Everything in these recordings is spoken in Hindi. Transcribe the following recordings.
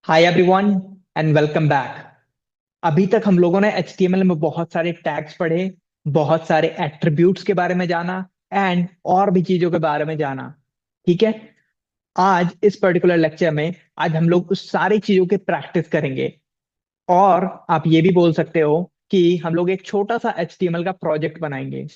Hi everyone and welcome back. अभी तक हम लोगों ने HTML में बहुत सारे टैग्स पढ़े, बहुत सारे एट्रीब्यूट्स के बारे में जाना एंड और भी चीजों के बारे में जाना। ठीक है। आज इस पर्टिकुलर लेक्चर में आज हम लोग उस सारी चीजों की प्रैक्टिस करेंगे। और आप ये भी बोल सकते हो कि हम लोग एक छोटा सा HTML का प्रोजेक्ट बनाएंगे।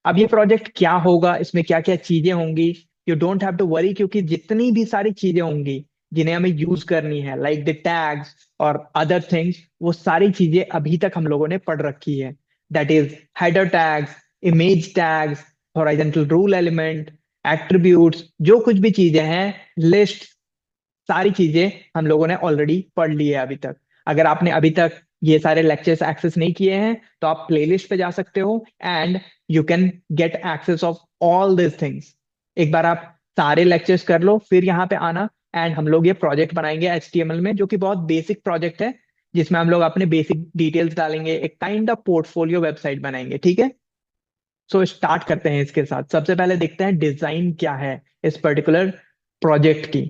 अब ये प्रोजेक्ट क्या होगा, इसमें क्या क्या चीजें होंगी, you don't have to worry, क्योंकि जितनी भी सारी चीजें होंगी जिन्हें हमें यूज करनी है लाइक द टैग्स और अदर थिंग्स, वो सारी चीजें अभी तक हम लोगों ने पढ़ रखी है। That is header tags, image tags, horizontal rule element, attributes, जो कुछ भी चीजें हैं, लिस्ट, सारी चीजें हम लोगों ने ऑलरेडी पढ़ ली है अभी तक। अगर आपने अभी तक ये सारे लेक्चर्स एक्सेस नहीं किए हैं तो आप प्लेलिस्ट पे जा सकते हो and you can get access of all this things. एक बार आप सारे लेक्चर्स कर लो, फिर यहाँ पे आना एंड हम लोग ये प्रोजेक्ट बनाएंगे HTML में, जो कि बहुत बेसिक प्रोजेक्ट है, जिसमें हम लोग अपने बेसिक डिटेल्स डालेंगे, एक काइंड ऑफ पोर्टफोलियो वेबसाइट बनाएंगे। ठीक है। सो स्टार्ट करते हैं इसके साथ। सबसे पहले देखते हैं डिजाइन क्या है इस पर्टिकुलर प्रोजेक्ट की।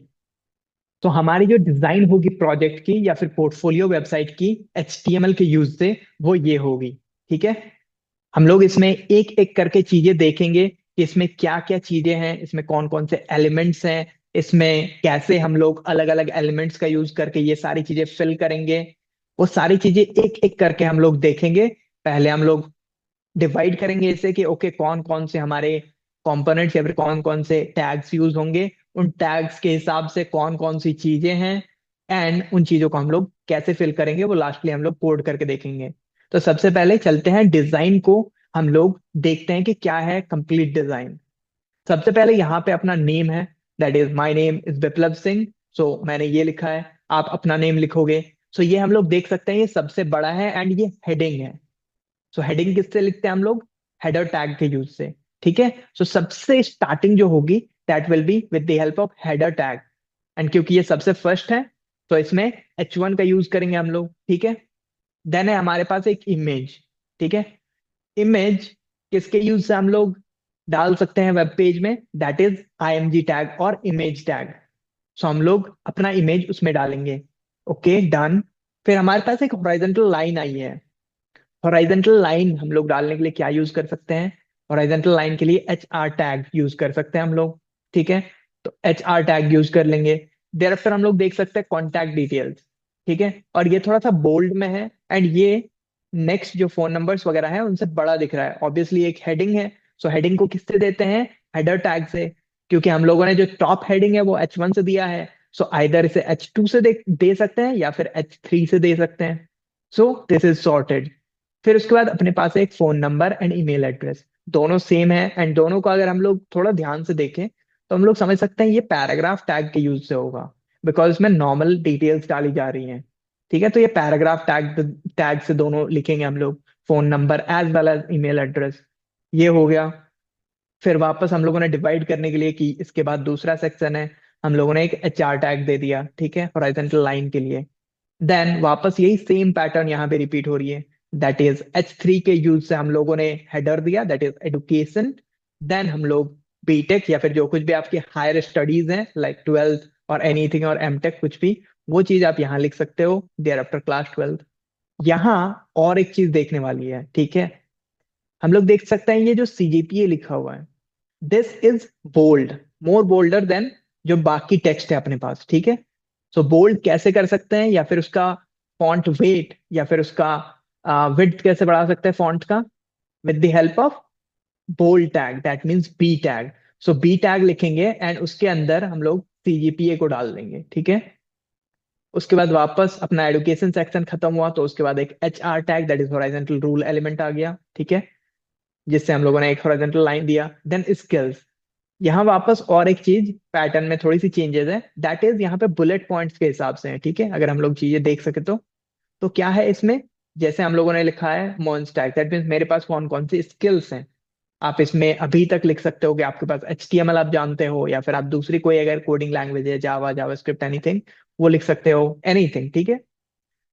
तो हमारी जो डिजाइन होगी प्रोजेक्ट की या फिर पोर्टफोलियो वेबसाइट की HTML के यूज से, वो ये होगी। ठीक है। हम लोग इसमें एक एक करके चीजें देखेंगे कि इसमें क्या क्या चीजें हैं, इसमें कौन कौन से एलिमेंट्स हैं, इसमें कैसे हम लोग अलग अलग एलिमेंट्स का यूज करके ये सारी चीजें फिल करेंगे। वो सारी चीजें एक एक करके हम लोग देखेंगे। पहले हम लोग डिवाइड करेंगे इसे कि ओके, कौन कौन से हमारे कंपोनेंट्स या फिर कौन कौन से टैग्स यूज होंगे, उन टैग्स के हिसाब से कौन कौन सी चीजें हैं, एंड उन चीजों को हम लोग कैसे फिल करेंगे वो लास्टली हम लोग कोड करके देखेंगे। तो सबसे पहले चलते हैं डिजाइन को, हम लोग देखते हैं कि क्या है कंप्लीट डिजाइन। सबसे पहले यहाँ पे अपना नेम है, that is my name is Biplab Singh. So मैंने ये लिखा है, आप अपना नेम लिखोगे। सो ये हम लोग देख सकते हैं, ये सबसे बड़ा है एंड ये हेडिंग है। सो हेडिंग किससे लिखते हैं हम लोग? हेडर टैग के यूज से। ठीक है। सो सबसे स्टार्टिंग जो होगी that will be with the help of header tag. And क्योंकि ये सबसे फर्स्ट है तो इसमें H1 का यूज करेंगे हम लोग। ठीक है। देन है हमारे पास एक इमेज। ठीक है। इमेज किसके यूज से हम लोग डाल सकते हैं वेब पेज में? दैट इज IMG टैग और इमेज टैग। सो हम लोग अपना इमेज उसमें डालेंगे। Okay, done. फिर हमारे पास एक हॉरिजॉन्टल लाइन आई है। हॉरिजॉन्टल लाइन हम लोग डालने के लिए क्या यूज कर सकते हैं? हॉरिजॉन्टल लाइन के लिए HR टैग यूज कर सकते हैं हम लोग। ठीक है। तो HR टैग यूज कर लेंगे। देयर आफ्टर हम लोग देख सकते हैं कॉन्टैक्ट डिटेल्स। ठीक है। और ये थोड़ा सा बोल्ड में है एंड ये नेक्स्ट जो फोन नंबर्स वगैरह है उनसे बड़ा दिख रहा है। ऑब्वियसली एक हेडिंग है, सो हेडिंग को किससे देते हैं? हेडर टैग से। क्योंकि हम लोगों ने जो टॉप हेडिंग है वो H1 से दिया है, सो आइदर इसे H2 से दे सकते हैं या फिर H3 से दे सकते हैं। So this is sorted. फिर उसके बाद अपने पास है एक phone number and email address. दोनों सेम है एंड दोनों को अगर हम लोग थोड़ा ध्यान से देखें तो हम लोग समझ सकते हैं ये पैराग्राफ टैग के यूज से होगा, बिकॉज इसमें नॉर्मल डिटेल्स डाली जा रही हैं। ठीक है। तो ये पैराग्राफ टैग टैग से दोनों लिखेंगे हम लोग, phone number as well as email address. ये हो गया। फिर वापस हम लोगों ने डिवाइड करने के लिए कि इसके बाद दूसरा सेक्शन है, हम लोगों ने एक HR टैग दे दिया। ठीक है, हॉरिजॉन्टल लाइन के लिए। देन वापस यही सेम पैटर्न यहाँ पे रिपीट हो रही है। दैट इज H3 के यूज से हम लोगों ने हेडर दिया, दैट इज एडुकेशन। देन हम लोग बीटेक या फिर जो कुछ भी आपकी हायर स्टडीज हैं लाइक 12th और एनीथिंग और MTech कुछ भी, वो चीज आप यहाँ लिख सकते हो देयर आफ्टर क्लास 12th। यहाँ और एक चीज देखने वाली है। ठीक है। हम लोग देख सकते हैं ये जो CGPA लिखा हुआ है, this is bold, more bolder than जो बाकी टेक्स्ट है अपने पास। ठीक है। सो बोल्ड कैसे कर सकते हैं, या फिर उसका फॉन्ट वेट या फिर उसका विड्थ कैसे बढ़ा सकते हैं फॉन्ट का? With the help of bold tag, that means B tag. So B tag लिखेंगे एंड उसके अंदर हम लोग CGPA को डाल देंगे। ठीक है। उसके बाद वापस अपना एडुकेशन सेक्शन खत्म हुआ तो उसके बाद एक HR tag, that is horizontal rule element आ गया। ठीक है। जिससे हम लोगों ने एक हॉरिजॉन्टल लाइन दिया। Then skills. यहाँ वापस और एक चीज पैटर्न में थोड़ी सी चेंजेस है, दैट इज यहाँ पे बुलेट पॉइंट्स के हिसाब से है। ठीक है। अगर हम लोग चीजें देख सके तो क्या है इसमें? जैसे हम लोगों ने लिखा है मॉन्स्टैक, दैट मीन्स मेरे पास कौन कौन सी स्किल्स हैं। आप इसमें अभी तक लिख सकते हो कि आपके पास HTML आप जानते हो, या फिर आप दूसरी कोई अगर कोडिंग लैंग्वेज है, जावा, जावास्क्रिप्ट, एनीथिंग, वो लिख सकते हो, एनीथिंग। ठीक है।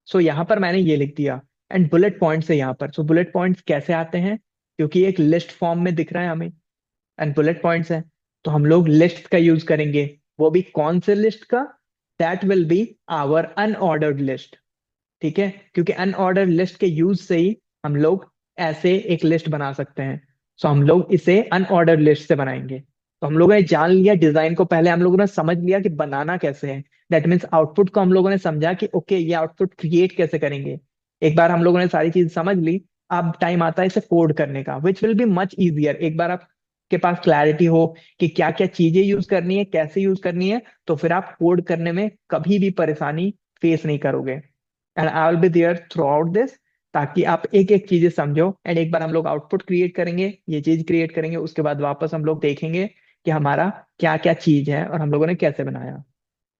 सो यहाँ पर मैंने ये लिख दिया एंड बुलेट पॉइंट्स है यहाँ पर। सो बुलेट पॉइंट्स कैसे आते हैं? क्योंकि एक लिस्ट फॉर्म में दिख रहा है हमें एंड बुलेट पॉइंट्स है, तो हम लोग लिस्ट का यूज करेंगे। वो भी कौन से लिस्ट का? That will be our unordered list. ठीक है, क्योंकि अनऑर्डर लिस्ट के यूज से ही हम लोग ऐसे एक लिस्ट बना सकते हैं। सो हम लोग इसे अनऑर्डर लिस्ट से बनाएंगे। तो हम लोगों ने जान लिया डिजाइन को, पहले हम लोगों ने समझ लिया कि बनाना कैसे है। दैट मीन्स आउटपुट को हम लोगों ने समझा कि ओके ये आउटपुट क्रिएट कैसे करेंगे। एक बार हम लोगों ने सारी चीज समझ ली, अब टाइम आता है इसे कोड करने का, which will be much easier. एक बार आपके पास क्लैरिटी हो कि क्या क्या चीजें यूज करनी है, कैसे यूज करनी है, तो फिर आप कोड करने में कभी भी परेशानी फेस नहीं करोगे। And I will be there throughout this, ताकि आप एक एक चीजें समझो। एंड एक बार हम लोग आउटपुट क्रिएट करेंगे, ये चीज क्रिएट करेंगे, उसके बाद वापस हम लोग देखेंगे कि हमारा क्या क्या चीज है और हम लोगों ने कैसे बनाया।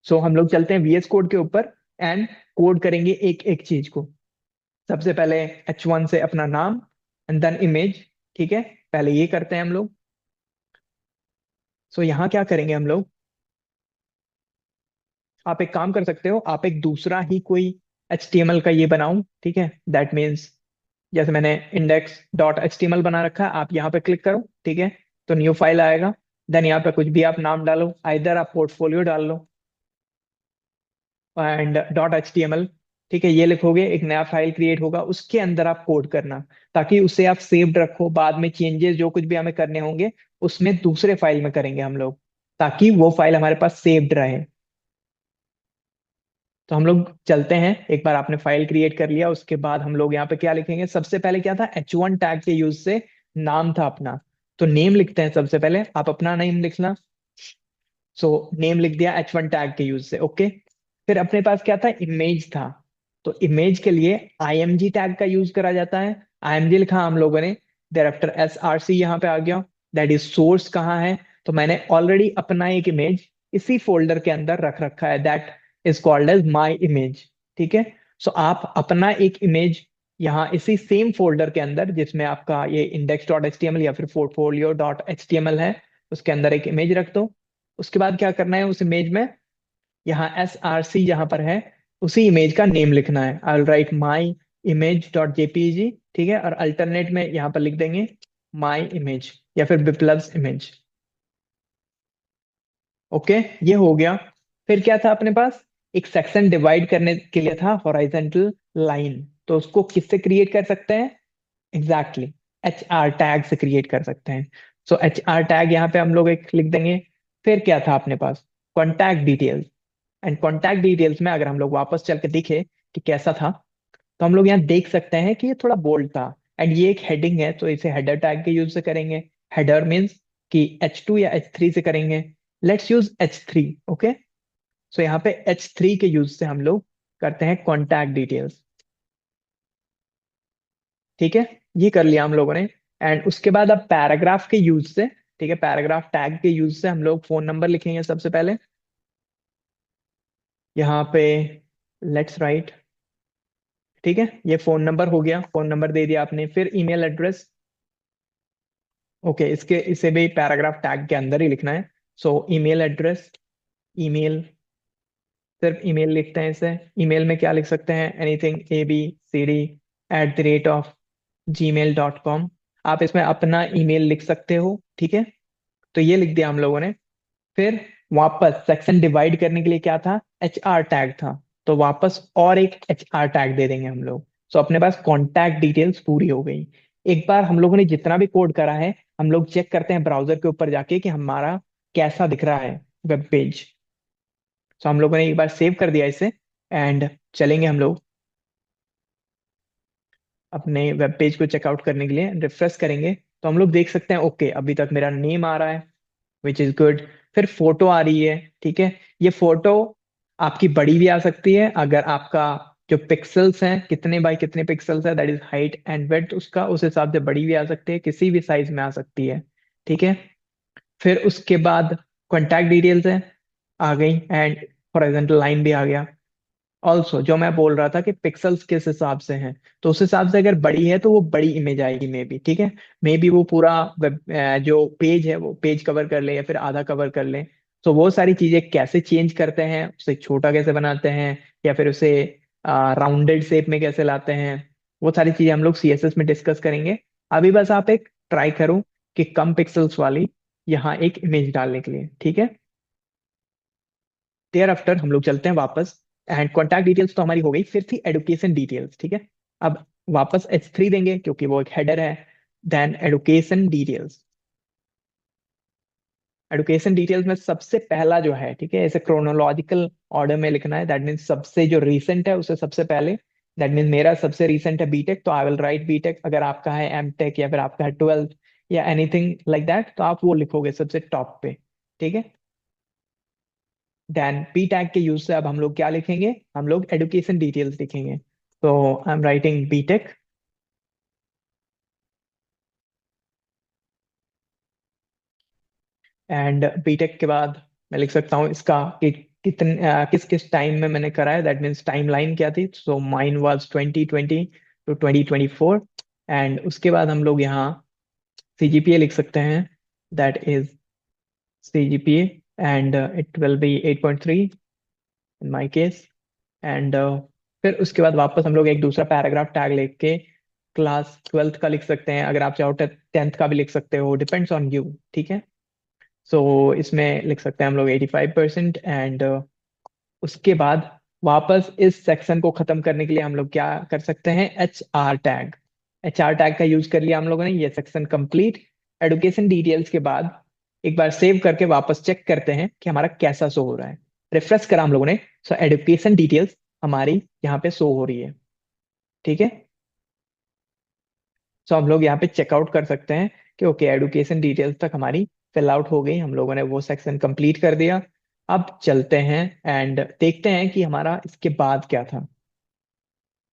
सो हम लोग चलते हैं VS कोड के ऊपर एंड कोड करेंगे एक एक चीज को। सबसे पहले H1 से अपना नाम एंड देन इमेज। ठीक है, पहले ये करते हैं हम लोग। सो यहाँ क्या करेंगे हम लोग, आप एक काम कर सकते हो, आप एक दूसरा ही कोई HTML का ये बनाओ। ठीक है, दैट मीन्स जैसे मैंने index.html बना रखा है, आप यहाँ पे क्लिक करो। ठीक है, तो न्यू फाइल आएगा। देन यहाँ पे कुछ भी आप नाम डालो, आइदर आप पोर्टफोलियो डाल लो एंड .html। ठीक है, ये लिखोगे, एक नया फाइल क्रिएट होगा, उसके अंदर आप कोड करना, ताकि उसे आप सेव्ड रखो। बाद में चेंजेस जो कुछ भी हमें करने होंगे उसमें दूसरे फाइल में करेंगे हम लोग, ताकि वो फाइल हमारे पास सेव्ड रहे। तो हम लोग चलते हैं, एक बार आपने फाइल क्रिएट कर लिया, उसके बाद हम लोग यहाँ पे क्या लिखेंगे, सबसे पहले क्या था, H1 टैग के यूज से नाम था अपना। तो नेम लिखते हैं, सबसे पहले आप अपना नेम लिखना। सो नेम लिख दिया H1 टैग के यूज से। ओके, फिर अपने पास क्या था, इमेज था। तो इमेज के लिए IMG टैग का यूज करा जाता है। IMG लिखा हम लोगों ने, thereafter SRC यहाँ पे आ गया, दैट इज सोर्स कहाँ है। तो मैंने ऑलरेडी अपना एक इमेज इसी फोल्डर के अंदर रख रखा है, that is called as my image. ठीक है, सो आप अपना एक इमेज यहाँ इसी सेम फोल्डर के अंदर, जिसमें आपका ये index.html या फिर portfolio.html है, उसके अंदर एक इमेज रख दो। उसके बाद क्या करना है, उस इमेज में यहाँ SRC जहां पर है, उसी इमेज का नेम लिखना है। I will write my image dot JPG. ठीक है, और अल्टरनेट में यहाँ पर लिख देंगे माई इमेज या फिर बिप्लब्स इमेज। ओके, ये हो गया। फिर क्या था अपने पास, एक सेक्शन डिवाइड करने के लिए था हॉरिजॉन्टल लाइन। तो उसको किससे क्रिएट कर सकते हैं, एग्जैक्टली HR टैग से क्रिएट कर सकते हैं। सो HR टैग यहाँ पे हम लोग एक लिख देंगे। फिर क्या था अपने पास, contact details. And contact details में अगर हम लोग वापस चल के देखें कि कैसा था, तो हम लोग यहाँ देख सकते हैं कि ये थोड़ा बोल्ड था। एंड ये एक हेडिंग है, तो इसे हेडर टैग के यूज से करेंगे। हेडर मीन्स कि H2 या H3 से करेंगे। Let's use H3। ओके, सो यहाँ पे H3 के यूज से हम लोग करते हैं कॉन्टैक्ट डिटेल्स। ठीक है, ये कर लिया हम लोगों ने। एंड उसके बाद अब पैराग्राफ के यूज से, ठीक है, पैराग्राफ टैग के यूज से हम लोग फोन नंबर लिखेंगे सबसे पहले यहाँ पे। Let's write. ठीक है, ये फोन नंबर हो गया, फोन नंबर दे दिया आपने। फिर ईमेल एड्रेस। ओके, इसके इसे भी पैराग्राफ टैग के अंदर ही लिखना है। सो ईमेल एड्रेस, ईमेल, सिर्फ ईमेल लिखते हैं इसे। ईमेल में क्या लिख सकते हैं, एनीथिंग abcd@gmail.com। आप इसमें अपना ईमेल लिख सकते हो। ठीक है, तो ये लिख दिया हम लोगों ने। फिर वापस सेक्शन डिवाइड करने के लिए क्या था, HR टैग था। तो वापस और एक HR टैग दे देंगे हम लोग। सो अपने पास कॉन्टैक्ट डिटेल्स पूरी हो गई। एक बार हम लोगों ने जितना भी कोड करा है, हम लोग चेक करते हैं ब्राउजर के ऊपर जाके कि हमारा कैसा दिख रहा है वेब पेज। सो हम लोगों ने एक बार सेव कर दिया इसे एंड चलेंगे हम लोग अपने वेब पेज को चेकआउट करने के लिए। रिफ्रेश करेंगे तो हम लोग देख सकते हैं, ओके अभी तक मेरा नेम आ रहा है, विच इज गुड। फिर फोटो आ रही है। ठीक है, ये फोटो आपकी बड़ी भी आ सकती है, अगर आपका जो पिक्सल्स हैं, कितने बाय कितने पिक्सल्स है, that is height and width, उसका उस हिसाब से बड़ी भी आ सकती है, किसी भी साइज में आ सकती है। ठीक है, फिर उसके बाद कॉन्टैक्ट डिटेल्स है, आ गई। एंड हॉरिजॉन्टल लाइन भी आ गया। ऑल्सो जो मैं बोल रहा था कि पिक्सल्स किस हिसाब से हैं, तो उस हिसाब से अगर बड़ी है तो वो बड़ी इमेज आएगी मे बी। ठीक है, मे बी वो पूरा वेब जो पेज है वो पेज कवर कर ले या फिर आधा कवर कर ले। तो वो सारी चीजें कैसे चेंज करते हैं, उसे छोटा कैसे बनाते हैं, या फिर उसे राउंडेड शेप में कैसे लाते हैं, वो सारी चीजें हम लोग CSS में डिस्कस करेंगे। अभी बस आप एक ट्राई करो कि कम पिक्सल्स वाली यहाँ एक इमेज डालने के लिए। ठीक है, देयर आफ्टर हम लोग चलते हैं वापस, एंड कॉन्टैक्ट डिटेल्स तो हमारी हो गई, फिर थी एडुकेशन डिटेल्स, ठीक है। अब वापस H3 देंगे क्योंकि वो एक हेडर है। Then education details, education details में सबसे पहला जो है, ठीक है, ऐसे क्रोनोलॉजिकल ऑर्डर में लिखना है। दैट मीन्स सबसे जो रीसेंट है उसे सबसे पहले। दैट मीन्स मेरा सबसे रीसेंट है बीटेक, तो आई विल राइट बीटेक। अगर आपका है एमटेक या फिर आपका है 12th या एनीथिंग लाइक दैट, तो आप वो लिखोगे सबसे टॉप पे, ठीक है। देन पी टैग के यूज से अब हम लोग क्या लिखेंगे, हम लोग एडुकेशन डिटेल्स लिखेंगे। तो I am writing BTech, and BTech के बाद मैं लिख सकता हूँ इसका कि किस किस टाइम में मैंने करा है। दैट मीन्स टाइम लाइन क्या थी, सो माइन वाज 2020 टू 2024। एंड उसके बाद हम लोग यहाँ सीजीपीए लिख सकते हैं। That is CGPA, and it will be 8.3 in my case. And फिर उसके बाद वापस हम लोग एक दूसरा पैराग्राफ टैग लिख के क्लास 12th का लिख सकते हैं। अगर आप चाहो 10th का भी लिख सकते हो, डिपेंड्स ऑन यू, ठीक है। सो इसमें लिख सकते हैं हम लोग 85%। एंड उसके बाद वापस इस सेक्शन को खत्म करने के लिए हम लोग क्या कर सकते हैं, HR टैग। HR टैग का यूज कर लिया हम लोगों ने, ये सेक्शन कंप्लीट। एडुकेशन डिटेल्स के बाद एक बार सेव करके वापस चेक करते हैं कि हमारा कैसा शो हो रहा है। रिफ्रेश करा हम लोगों ने, सो एडुकेशन डिटेल्स हमारी यहाँ पे शो हो रही है, ठीक है। सो हम लोग यहाँ पे चेकआउट कर सकते हैं कि ओके, एडुकेशन डिटेल्स तक हमारी फिल आउट हो गई, हम लोगों ने वो सेक्शन कंप्लीट कर दिया। अब चलते हैं एंड देखते हैं कि हमारा इसके बाद क्या था।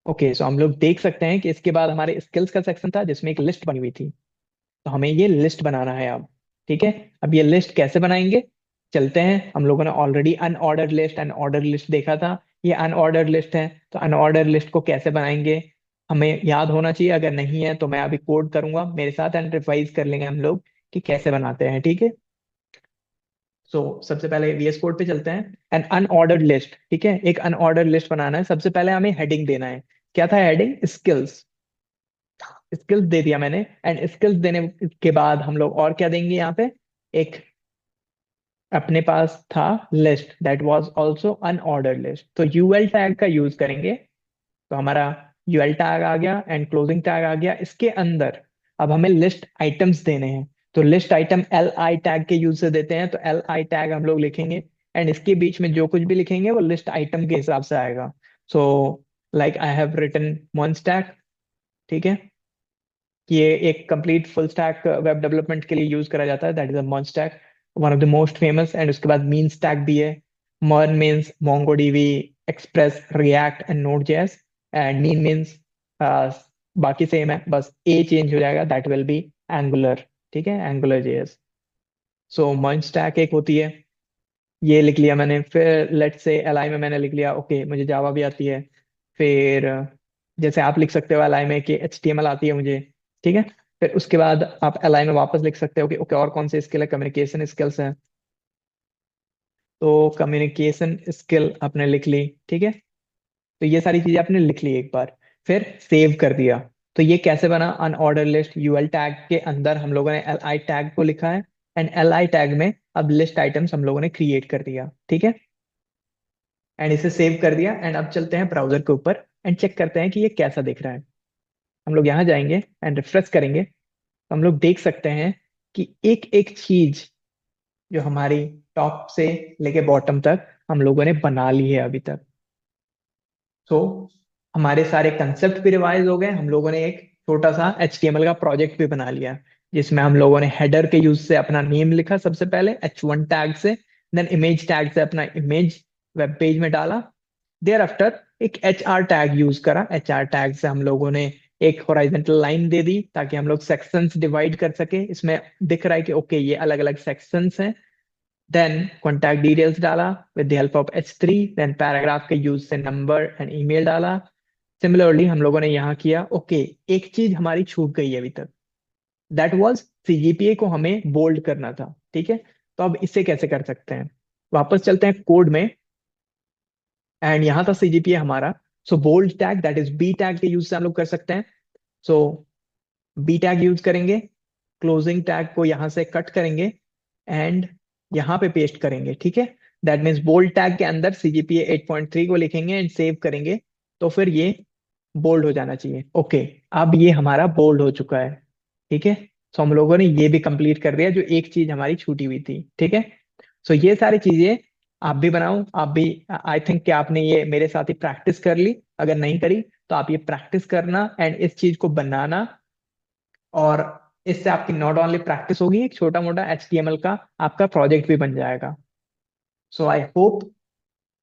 ओके, सो हम लोग देख सकते हैं कि इसके बाद हमारे स्किल्स का सेक्शन था जिसमें एक लिस्ट बनी हुई थी। तो हमें ये लिस्ट बनाना है अब, ठीक है। अब ये लिस्ट कैसे बनाएंगे, चलते हैं। हम लोगों ने already unordered list and order list देखा था। ये अनऑर्डर्ड लिस्ट है, तो अनऑर्डर लिस्ट को कैसे बनाएंगे हमें याद होना चाहिए। अगर नहीं है तो मैं अभी कोड करूंगा मेरे साथ एंड रिवाइज कर लेंगे हम लोग कि कैसे बनाते हैं, ठीक है। सो सबसे पहले VS कोड पे चलते हैं। एन अनऑर्डर्ड लिस्ट, ठीक है, एक अनऑर्डर्ड लिस्ट बनाना है। सबसे पहले हमें हेडिंग देना है। क्या था हेडिंग, स्किल्स। स्किल्स दे दिया मैंने, एंड स्किल्स देने के बाद हम लोग और क्या देंगे यहाँ पे, एक अपने पास था list that was also unordered list, तो यूएल टैग का यूज करेंगे। तो हमारा यूएल टैग आ गया एंड क्लोजिंग टैग आ गया। इसके अंदर अब हमें लिस्ट आइटम्स देने हैं, तो लिस्ट आइटम LI टैग के यूज से देते हैं, तो LI टैग हम लोग लिखेंगे। एंड इसके बीच में जो कुछ भी लिखेंगे वो लिस्ट आइटम के हिसाब से आएगा। So like I have written one stack, ठीक है। ये एक complete full stack web development के लिए यूज करा जाता है, that is a MERN stack, one of the most famous. And उसके बाद मीन स्टैक भी है। MERN means MongoDB, Express, React and Node JS. And MEAN means बाकी सेम है, बस ए चेंज हो जाएगा, दैट विल बी एंगुलर, ठीक है, एंगुलर जेएस। सो मर्ज स्टैक एक होती है, ये लिख लिया मैंने। फिर लेट से LI में मैंने लिख लिया, ओके मुझे जावा भी आती है। फिर जैसे आप लिख सकते हो LI में कि HTML आती है मुझे, ठीक है। फिर उसके बाद आप LI में वापस लिख सकते हो कि ओके और कौन से स्किल है, कम्युनिकेशन स्किल्स है, तो कम्युनिकेशन स्किल आपने लिख ली, ठीक है। तो ये सारी चीजें आपने लिख ली एक बार, फिर सेव कर दिया। तो ये कैसे बना, अनऑर्डर लिस्ट यूएल टैग के अंदर हम लोगों ने LI टैग को लिखा है, एंड LI टैग में अब लिस्ट आइटम्स हम लोगों ने क्रिएट कर दिया, ठीक है। एंड इसे सेव कर दिया, एंड अब चलते हैं ब्राउजर के ऊपर एंड चेक करते हैं कि ये कैसा दिख रहा है। हम लोग यहाँ जाएंगे एंड रिफ्रेश करेंगे, तो हम लोग देख सकते हैं कि एक एक चीज जो हमारी टॉप से लेके बॉटम तक हम लोगों ने बना ली है अभी तक। तो हमारे सारे कंसेप्ट भी रिवाइज हो गए, हम लोगों ने एक छोटा सा HTML का प्रोजेक्ट भी बना लिया, जिसमें हम लोगों ने हेडर के यूज से अपना नेम लिखा सबसे पहले H1 टैग से। देन इमेज टैग से अपना इमेज वेब पेज में डाला। देयर आफ्टर एक HR टैग यूज करा, HR टैग से हम लोगों ने एक हॉरिजॉन्टल लाइन दे दी ताकि हम लोग सेक्शंस डिवाइड कर सके। इसमें दिख रहा है कि ओके ये अलग अलग सेक्शंस हैं। देन कॉन्टैक्ट डिटेल्स डाला with the help of H3। Then paragraph के यूज से नंबर एंड ईमेल डाला। सिमिलरली हम लोगों ने यहाँ किया। ओके, एक चीज हमारी छूट गई है अभी तक, दैट वाज CGPA को हमें बोल्ड करना था, ठीक है। तो अब इसे कैसे कर सकते हैं, वापस चलते हैं कोड में, एंड यहाँ था CGPA हमारा। So bold tag that is B tag के यूज से हम लोग कर सकते हैं। सो बी टैग यूज करेंगे, क्लोजिंग टैग को यहाँ से कट करेंगे एंड यहाँ पे पेस्ट करेंगे, ठीक है। दैट मीन्स बोल्ड टैग के अंदर CGPA 8.3 को लिखेंगे एंड सेव करेंगे, तो फिर ये बोल्ड हो जाना चाहिए। ओके, अब ये हमारा बोल्ड हो चुका है। ठीक है, सो हम लोगों ने ये भी कंप्लीट कर दिया जो एक चीज हमारी छूटी हुई थी। ठीक है, सो ये सारी चीजें आप भी बनाओ, आप भी। आई थिंक कि आपने ये मेरे साथ ही प्रैक्टिस कर ली, अगर नहीं करी तो आप ये प्रैक्टिस करना एंड इस चीज को बनाना। और इससे आपकी नॉट ओनली प्रैक्टिस होगी, एक छोटा मोटा HTML का आपका प्रोजेक्ट भी बन जाएगा। So I hope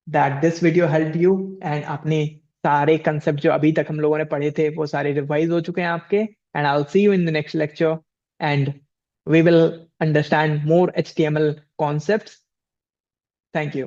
that this video help you and आपने सारे कंसेप्ट जो अभी तक हम लोगों ने पढ़े थे वो सारे रिवाइज हो चुके हैं आपके। And I will see you in the next lecture and we will understand more HTML concepts. Thank you.